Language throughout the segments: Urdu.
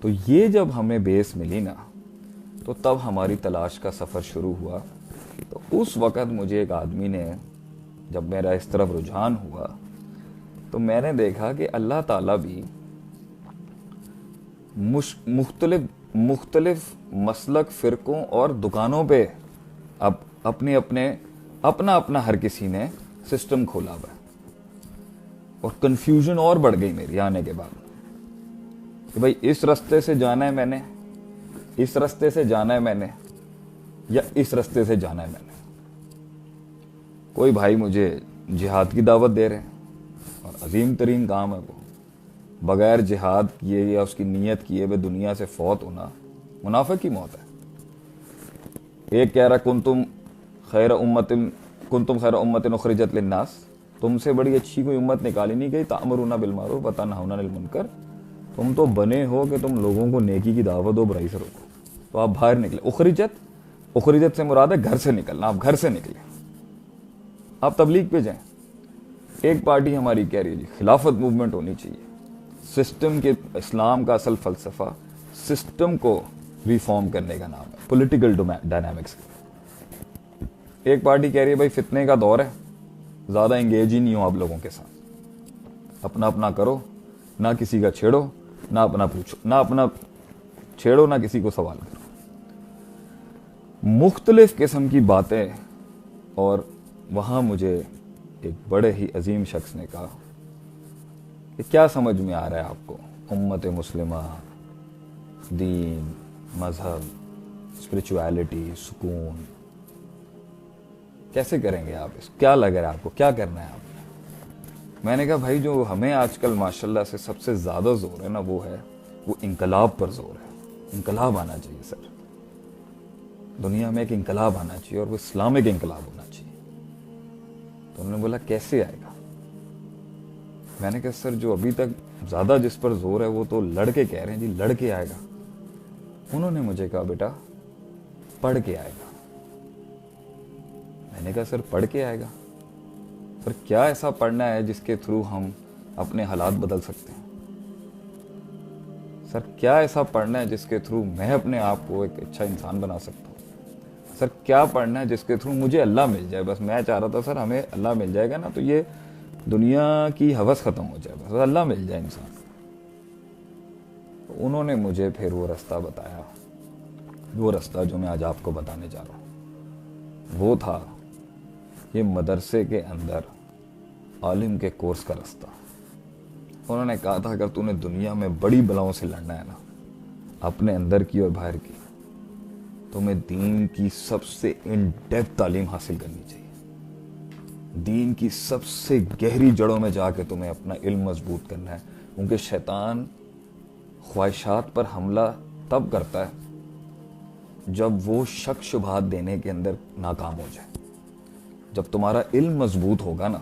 تو یہ جب ہمیں بیس ملی نا تو تب ہماری تلاش کا سفر شروع ہوا. تو اس وقت مجھے ایک آدمی نے, جب میرا اس طرف رجحان ہوا تو میں نے دیکھا کہ اللہ تعالیٰ بھی مختلف مسلک, فرقوں اور دکانوں پہ اب اپنا ہر کسی نے سسٹم کھولا ہوا ہے. اور کنفیوژن اور بڑھ گئی میری آنے کے بعد کہ بھائی اس رستے سے جانا ہے میں نے, اس رستے سے جانا ہے میں نے, یا اس رستے سے جانا ہے میں نے. کوئی بھائی مجھے جہاد کی دعوت دے رہے ہیں اور عظیم ترین کام ہے وہ, بغیر جہاد کیے یا اس کی نیت کیے ہوئے دنیا سے فوت ہونا منافق کی موت ہے. ایک کہہ رہا کنتم خیر امت اخرجت للناس, تم سے بڑی اچھی کوئی امت نکالی نہیں گئی, تأمرون بالمعروف وتنہون عن المنکر, تم تو بنے ہو کہ تم لوگوں کو نیکی کی دعوت دو, برائی سے روکو. تو آپ باہر نکلے. اخرجت سے مراد ہے گھر سے نکلنا, آپ گھر سے نکلے, آپ تبلیغ پہ جائیں. ایک پارٹی ہماری کہہ رہی ہے جی خلافت موومنٹ ہونی چاہیے, سسٹم کے, اسلام کا اصل فلسفہ سسٹم کو ریفارم کرنے کا نام ہے, پولیٹیکل ڈائنامکس. ایک پارٹی کہہ رہی ہے بھائی فتنے کا دور ہے, زیادہ انگیج ہی نہیں ہو آپ لوگوں کے ساتھ, اپنا کرو, نہ کسی کا چھیڑو, نہ اپنا پوچھو, نہ اپنا چھیڑو, نہ کسی کو سوال کرو. مختلف قسم کی باتیں. اور وہاں مجھے ایک بڑے ہی عظیم شخص نے کہا کہ کیا سمجھ میں آ رہا ہے آپ کو, امت مسلمہ, دین, مذہب, اسپرچویلٹی, سکون, کیسے کریں گے آپ اس, کیا لگ رہا ہے آپ کو, کیا کرنا ہے آپ نے؟ میں نے کہا بھائی جو ہمیں آج کل ماشاءاللہ سے سب سے زیادہ زور ہے نا وہ ہے, وہ انقلاب پر زور ہے. انقلاب آنا چاہیے سر, دنیا میں ایک انقلاب آنا چاہیے اور وہ اسلامک انقلاب ہونا چاہیے. تو انہوں نے بولا کیسے آئے گا؟ میں نے کہا سر جو ابھی تک زیادہ جس پر زور ہے وہ تو لڑکے کہہ رہے ہیں جی, لڑکے آئے گا. انہوں نے مجھے کہا بیٹا پڑھ کے آئے گا. میں نے کہا سر پڑھ کے آئے گا, پر کیا ایسا پڑھنا ہے جس کے تھرو ہم اپنے حالات بدل سکتے ہیں؟ سر کیا ایسا پڑھنا ہے جس کے تھرو میں اپنے آپ کو ایک اچھا انسان بنا سکتا ہوں؟ سر کیا پڑھنا ہے جس کے تھرو مجھے اللہ مل جائے؟ بس میں چاہ رہا تھا سر ہمیں اللہ مل جائے گا نا تو یہ دنیا کی ہوس ختم ہو جائے, بس اللہ مل جائے انسان. انہوں نے مجھے پھر وہ رستہ بتایا, وہ رستہ جو میں آج آپ کو بتانے جا رہا ہوں وہ تھا یہ مدرسے کے اندر عالم کے کورس کا رستہ. انہوں نے کہا تھا اگر تو نے دنیا میں بڑی بلاؤں سے لڑنا ہے نا, اپنے اندر کی اور باہر کی, تمہیں دین کی سب سے ان ڈیپتھ تعلیم حاصل کرنی چاہیے. دین کی سب سے گہری جڑوں میں جا کے تمہیں اپنا علم مضبوط کرنا ہے, کیونکہ شیطان خواہشات پر حملہ تب کرتا ہے جب وہ شک شبہات دینے کے اندر ناکام ہو جائے. جب تمہارا علم مضبوط ہوگا نا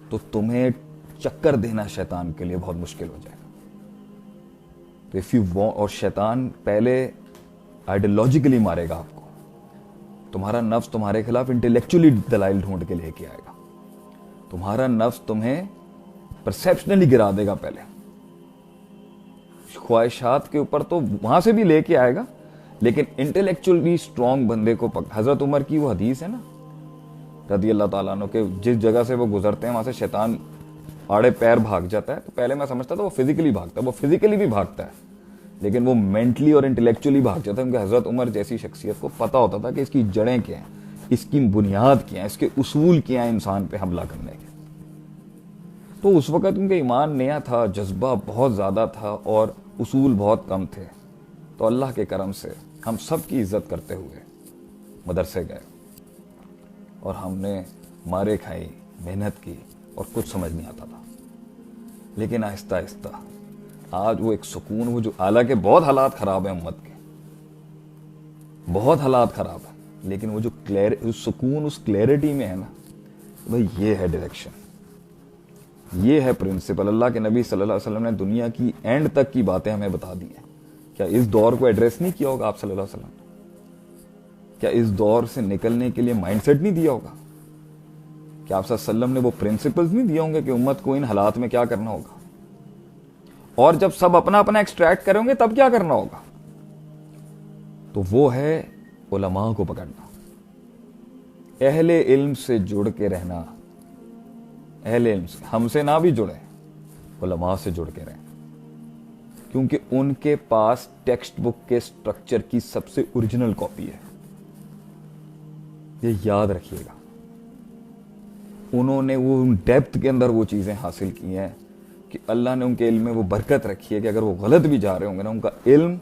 تو تمہیں چکر دینا شیطان کے لیے بہت مشکل ہو جائے گا. تو اف یو وانٹ, اور شیطان پہلے آئیڈیالوجیکلی مارے گا آپ کو, تمہارا نفس تمہارے خلاف انٹلیکچولی دلائل ڈھونڈ کے لے کے آئے گا, تمہارا نفس تمہیں پرسیپشنلی گرا دے گا. پہلے خواہشات کے اوپر تو وہاں سے بھی لے کے آئے گا, لیکن انٹلیکچولی اسٹرانگ بندے کو حضرت عمر کی وہ حدیث ہے نا رضی اللہ تعالیٰ عنہ کہ جس جگہ سے وہ گزرتے ہیں وہاں سے شیطان آڑے پیر بھاگ جاتا ہے. تو پہلے میں سمجھتا تھا وہ فزیکلی بھاگتا ہے, وہ فزیکلی بھی بھاگتا ہے لیکن وہ مینٹلی اور انٹلیکچولی بھاگ جاتا ہے, کیونکہ حضرت عمر جیسی شخصیت کو پتہ ہوتا تھا کہ اس کی جڑیں کیا ہیں, اس کی بنیاد کیا ہیں, اس کے اصول کیا ہیں انسان پہ حملہ کرنے کے. تو اس وقت ان کا ایمان نیا تھا, جذبہ بہت زیادہ تھا اور اصول بہت کم تھے. تو اللہ کے کرم سے ہم سب کی عزت کرتے ہوئے مدرسے گئے اور ہم نے مارے کھائی, محنت کی اور کچھ سمجھ نہیں آتا تھا. لیکن آہستہ آہستہ آج وہ ایک سکون, وہ جو حالانکہ بہت حالات خراب ہیں امت کے, بہت حالات خراب ہیں, لیکن وہ جو سکون اس کلیئرٹی میں ہے نا بھائی, یہ ہے ڈائریکشن, یہ ہے پرنسپل. اللہ کے نبی صلی اللہ علیہ وسلم نے دنیا کی اینڈ تک کی باتیں ہمیں بتا دی ہیں. کیا اس دور کو ایڈریس نہیں کیا ہوگا آپ صلی اللہ علیہ وسلم نے؟ کیا اس دور سے نکلنے کے لیے مائنڈ سیٹ نہیں دیا ہوگا؟ کیا آپ صلی اللہ علیہ وسلم نے وہ پرنسپلز نہیں دیا ہوں گے کہ امت کو ان حالات میں کیا کرنا ہوگا؟ اور جب سب اپنا اپنا ایکسٹریکٹ کریں گے تب کیا کرنا ہوگا؟ تو وہ ہے علماء کو پکڑنا، اہل علم سے جڑ کے رہنا، اہل علم سے، ہم سے نہ بھی جڑیں، علماء سے جڑ کے رہیں، کیونکہ ان کے پاس ٹیکسٹ بک کے سٹرکچر کی سب سے اوریجنل کاپی ہے. یہ یاد رکھیے گا. انہوں نے وہ ڈیپتھ کے اندر وہ چیزیں حاصل کی ہیں کہ اللہ نے ان کے علم میں وہ برکت رکھی ہے کہ اگر وہ غلط بھی جا رہے ہوں گے نا، ان کا علم،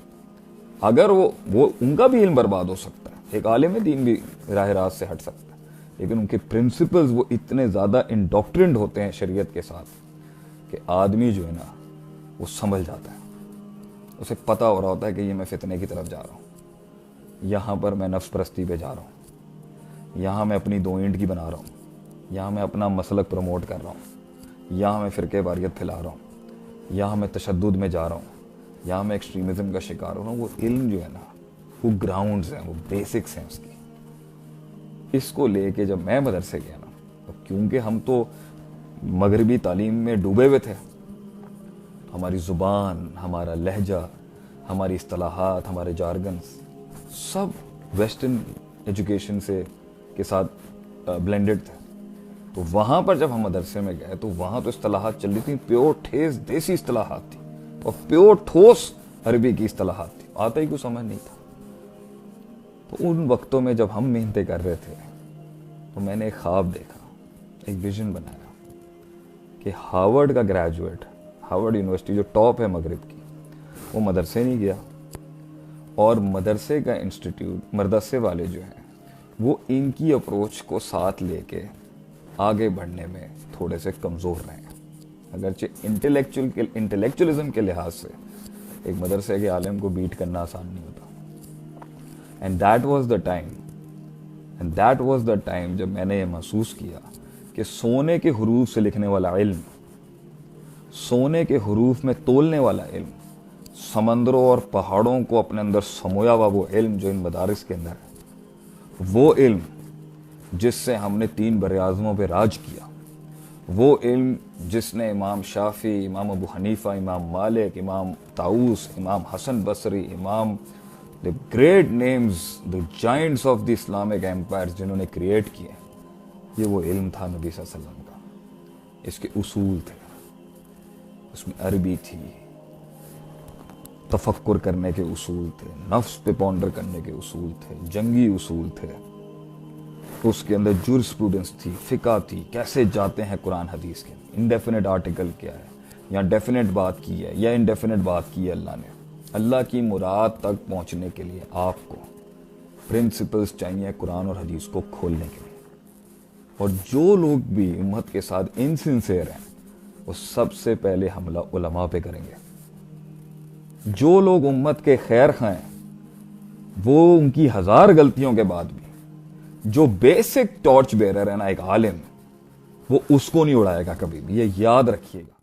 اگر وہ ان کا بھی علم برباد ہو سکتا ہے، ایک عالم دین بھی راہ راست سے ہٹ سکتا ہے، لیکن ان کے پرنسپلز وہ اتنے زیادہ انڈاکٹرنڈ ہوتے ہیں شریعت کے ساتھ کہ آدمی جو ہے نا وہ سنبھل جاتا ہے. اسے پتہ ہو رہا ہوتا ہے کہ یہ میں فتنے کی طرف جا رہا ہوں، یہاں پر میں نفس پرستی پہ جا رہا ہوں، یہاں میں اپنی دو اینٹ کی بنا رہا ہوں، یہاں میں اپنا مسلک پروموٹ کر رہا ہوں، یہاں میں فرقے واریت پھیلا رہا ہوں، یہاں میں تشدد میں جا رہا ہوں، یہاں میں ایکسٹریمزم کا شکار ہو رہا ہوں. وہ علم جو ہے نا وہ گراؤنڈز ہیں، وہ بیسکس ہیں اس کی. اس کو لے کے جب میں مدرسے گیا نا، کیونکہ ہم تو مغربی تعلیم میں ڈوبے ہوئے تھے، ہماری زبان، ہمارا لہجہ، ہماری اصطلاحات، ہمارے جارگنز سب ویسٹرن ایجوکیشن سے کے ساتھ بلینڈڈ تھے. تو وہاں پر جب ہم مدرسے میں گئے تو وہاں تو اصطلاحات چل رہی تھیں، پیور ٹھیس دیسی اصطلاحات تھی اور پیور ٹھوس عربی کی اصطلاحات تھی، آتا ہی کچھ سمجھ نہیں تھا. تو ان وقتوں میں جب ہم محنتیں کر رہے تھے تو میں نے ایک خواب دیکھا، ایک ویژن بنایا کہ ہارورڈ کا گریجویٹ، ہارورڈ یونیورسٹی جو ٹاپ ہے مغرب کی، وہ مدرسے نہیں گیا، اور مدرسے کا انسٹیٹیوٹ، مدرسے والے جو ہیں وہ ان کی اپروچ کو ساتھ لے کے آگے بڑھنے میں تھوڑے سے کمزور رہے ہیں. اگرچہ انٹلیکچوئلزم کے لحاظ سے ایک مدرسے کے عالم کو بیٹ کرنا آسان نہیں ہوتا. And that was the time جب میں نے یہ محسوس کیا کہ سونے کے حروف سے لکھنے والا علم، سونے کے حروف میں تولنے والا علم، سمندروں اور پہاڑوں کو اپنے اندر سمویا ہوا وہ علم جو ان مدارس کے اندر ہے، وہ علم جس سے ہم نے 3 براعظموں پہ راج کیا، وہ علم جس نے امام شافعی، امام ابو حنیفہ، امام مالک، امام طاؤس، امام حسن بصری، امام the great names, the giants of the Islamic empires جنہوں نے کریٹ کیے، یہ وہ علم تھا نبی صلی اللہ علیہ وسلم کا. اس کے اصول تھے، اس میں عربی تھی، تفکر کرنے کے اصول تھے، نفس پہ پونڈر کرنے کے اصول تھے، جنگی اصول تھے، اس کے اندر جورسپروڈنس تھی، فقہ تھی، کیسے جاتے ہیں قرآن حدیث کے، انڈیفینٹ آرٹیکل کیا ہے، یا ڈیفینٹ بات کی ہے یا انڈیفینٹ بات کی ہے. اللہ کی مراد تک پہنچنے کے لیے آپ کو پرنسپلز چاہیے قرآن اور حدیث کو کھولنے کے لیے. اور جو لوگ بھی امت کے ساتھ انسنسیئر ہیں وہ سب سے پہلے حملہ علماء پہ کریں گے. جو لوگ امت کے خیر خواہ ہیں وہ ان کی 1000 غلطیوں کے بعد بھی جو بیسک ٹارچ بیرر ہے نا ایک عالم، وہ اس کو نہیں اڑائے گا کبھی بھی. یہ یاد رکھیے گا.